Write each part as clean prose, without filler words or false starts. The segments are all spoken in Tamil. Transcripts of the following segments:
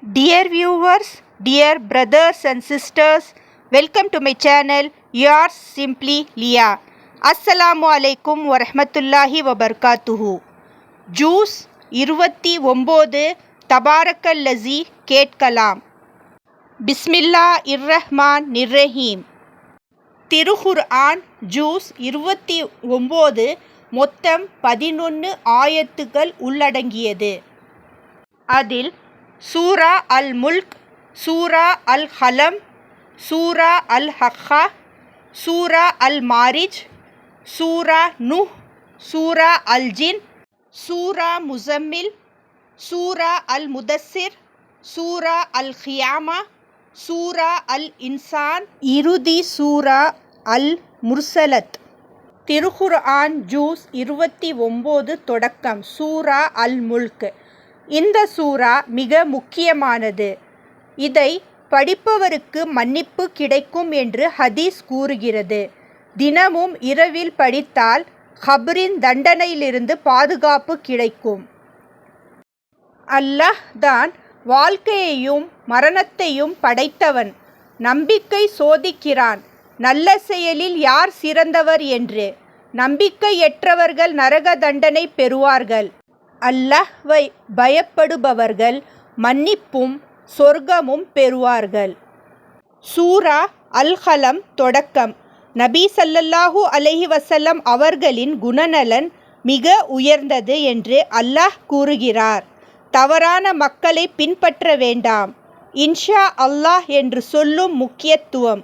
Dear viewers, dear brothers and sisters, welcome to my channel, yours simply Lia. Assalamu alaikum wa rahmatullahi wa barakatuhu. Juice 29 தபாரக்கல்லஸி கேட்கலாம். பிஸ்மில்லா இர்ரஹ்மான் நிர்ரஹீம். திருகுர்ஆன் ஜூஸ் 29 மொத்தம் 11 ஆயத்துக்கள் உள்ளடங்கியது. அதில் சூரா அல் முல்க், சூரா அல் ஹலம், சூரா அல் ஹக்கா, சூரா அல் மாரிஜ், சூரா நூஹ், சூரா அல் ஜின், சூரா முசம்மில், சூரா அல் முதஸ்ஸிர், சூரா அல் கியாமா, சூரா அல் இன்சான், இறுதி சூரா அல் முர்சலத். திருகுர்ஆன் ஜூஸ் 29 தொடக்கம். சூரா அல் முல்க். இந்த சூரா மிக முக்கியமானது. இதை படிப்பவருக்கு மன்னிப்பு கிடைக்கும் என்று ஹதீஸ் கூறுகிறது. தினமும் இரவில் படித்தால் கபரின் தண்டனையிலிருந்து பாதுகாப்பு கிடைக்கும். அல்லாஹ் தான் வாழ்க்கையையும் மரணத்தையும் படைத்தவன். நம்பிக்கை சோதிக்கிறான், நல்ல செயலில் யார் சிறந்தவர் என்று. நம்பிக்கையற்றவர்கள் நரக தண்டனை பெறுவார்கள். அல்லாஹ்வை பயப்படுபவர்கள் மன்னிப்பும் சொர்க்கமும் பெறுவார்கள். சூரா அல் கலம் தொடக்கம். நபி ஸல்லல்லாஹு அலைஹி வஸல்லம் அவர்களின் குணநலன் மிக உயர்ந்தது என்று அல்லாஹ் கூறுகிறார். தவறான மக்களை பின்பற்ற வேண்டாம். இன்ஷா அல்லாஹ் என்று சொல்லும் முக்கியத்துவம்.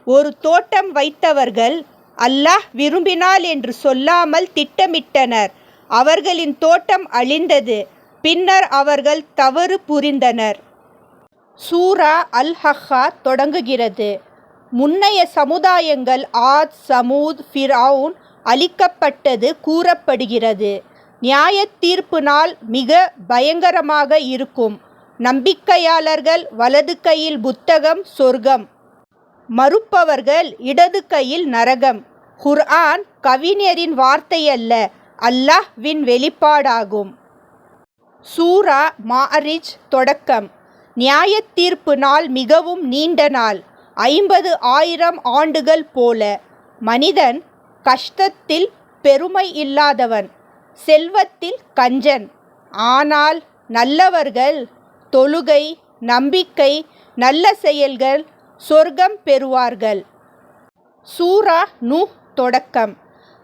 ஒரு தோட்டம் வைத்தவர்கள் அல்லாஹ் விரும்பினால் என்று சொல்லாமல் திட்டமிட்டனர். அவர்களின் தோட்டம் அழிந்தது. பின்னர் அவர்கள் தவறு புரிந்தனர். சூரா அல் ஹக்கா தொடங்குகிறது. முன்னைய சமுதாயங்கள் ஆத், சமூத், ஃபிர்அவுன் அழிக்கப்பட்டது கூறப்படுகிறது. நியாய தீர்ப்பு நாள் மிக பயங்கரமாக இருக்கும். நம்பிக்கையாளர்கள் வலது கையில் புத்தகம் சொர்க்கம், மறுப்பவர்கள் இடது கையில் நரகம். குர்ஆன் கவிஞரின் வார்த்தையல்ல, அல்லாஹ்வின் வெளிப்பாடாகும். சூரா மாரிஜ் தொடக்கம். நியாய தீர்ப்பு நாள் மிகவும் நீண்ட நாள், 50,000 ஆண்டுகள் போல. மனிதன் கஷ்டத்தில் பெருமை இல்லாதவன், செல்வத்தில் கஞ்சன். ஆனால் நல்லவர்கள் தொழுகை, நம்பிக்கை, நல்ல செயல்கள் சொர்க்கம் பெறுவார்கள். சூரா நூஹ் தொடக்கம்.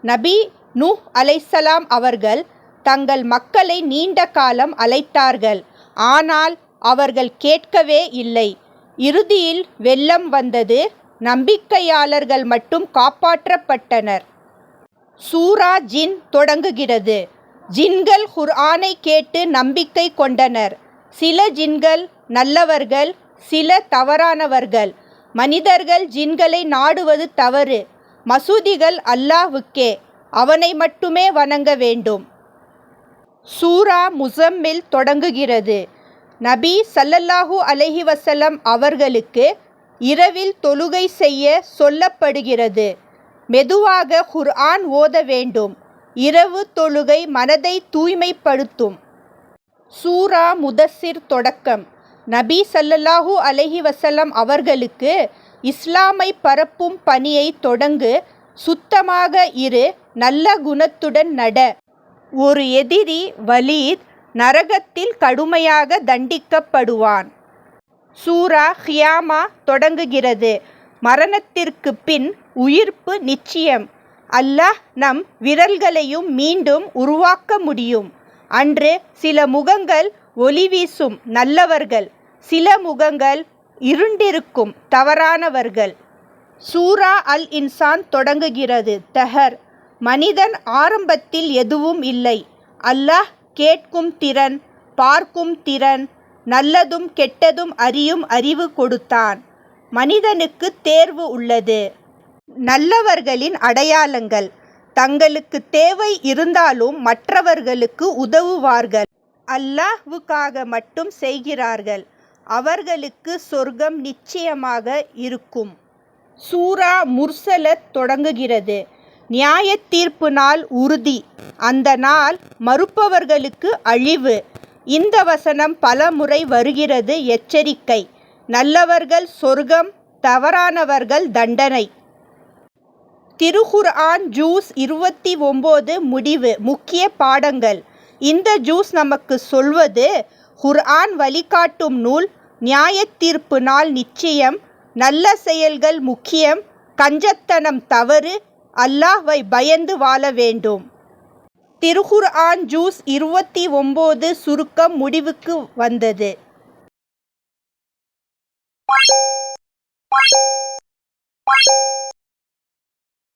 நபி நூஹ் அலைஹிஸ்ஸலாம் அவர்கள் தங்கள் மக்களை நீண்ட காலம் அழைத்தார்கள். ஆனால் அவர்கள் கேட்கவே இல்லை. இறுதியில் வெள்ளம் வந்தது. நம்பிக்கையாளர்கள் மட்டும் காப்பாற்றப்பட்டனர். சூரா ஜின் தொடங்குகிறது. ஜின்கள் குர்ஆனை கேட்டு நம்பிக்கை கொண்டனர். சில ஜின்கள் நல்லவர்கள், சில தவறானவர்கள். மனிதர்கள் ஜின்களை நாடுவது தவறு. மசூதிகள் அல்லாஹ்வுக்கே, அவனை மட்டுமே வணங்க வேண்டும். சூரா முசம்மில் தொடங்குகிறது. நபி ஸல்லல்லாஹு அலைஹி வஸல்லம் அவர்களுக்கு இரவில் தொழுகை செய்ய சொல்லப்படுகிறது. மெதுவாக குர்ஆன் ஓத வேண்டும். இரவு தொழுகை மனதை தூய்மைப்படுத்தும். சூரா முதஸ்ஸிர் தொடக்கம். நபி ஸல்லல்லாஹு அலைஹி வஸல்லம் அவர்களுக்கு இஸ்லாமை பரப்பும் பணியை தொடங்கு. சுத்தமாக இரு, நல்ல குணத்துடன் நட. ஒரு எதிரி வலீத் நரகத்தில் கடுமையாக தண்டிக்கப்படுவான். சூரா கியாமா தொடங்குகிறது. மரணத்திற்கு பின் உயிர்ப்பு நிச்சயம். அல்லாஹ் நம் விரல்களையும் மீண்டும் உருவாக்க முடியும். அன்று சில முகங்கள் ஒளி வீசும் நல்லவர்கள், சில முகங்கள் இருண்டிருக்கும் தவறானவர்கள். சூரா அல் இன்சான் தொடங்குகிறது. தஹர். மனிதன் ஆரம்பத்தில் எதுவும் இல்லை. அல்லாஹ் கேட்கும் திறன், பார்க்கும் திறன், நல்லதும் கெட்டதும் அறியும் அறிவு கொடுத்தான். மனிதனுக்கு தேர்வு உள்ளது. நல்லவர்களின் அடையாளங்கள். தங்களுக்கு தேவை இருந்தாலும் மற்றவர்களுக்கு உதவுவார்கள். அல்லாஹ்வுக்காக மட்டும் செய்கிறார்கள். அவர்களுக்கு சொர்க்கம் நிச்சயமாக இருக்கும். சூரா முர்சலத் தொடங்குகிறது. நியாய தீர்ப்பு நாள் உறுதி. அந்த நாள் மறுப்பவர்களுக்கு அழிவு. இந்த வசனம் பல முறை வருகிறது எச்சரிக்கை. நல்லவர்கள் சொர்க்கம், தவறானவர்கள் தண்டனை. திருக்குர்ஆன் ஜூஸ் 29 முடிவு. முக்கிய பாடங்கள். இந்த ஜூஸ் நமக்கு சொல்வது, குர்ஆன் வழிகாட்டும் நூல், நியாயத்தீர்ப்பு நாள் நிச்சயம், நல்ல செயல்கள் முக்கியம், கஞ்சத்தனம் தவறு, அல்லாஹ்வை பயந்து வாழ வேண்டும். திருக்குர்ஆன் ஜூஸ் 29 சுருக்கம் முடிவுக்கு வந்தது.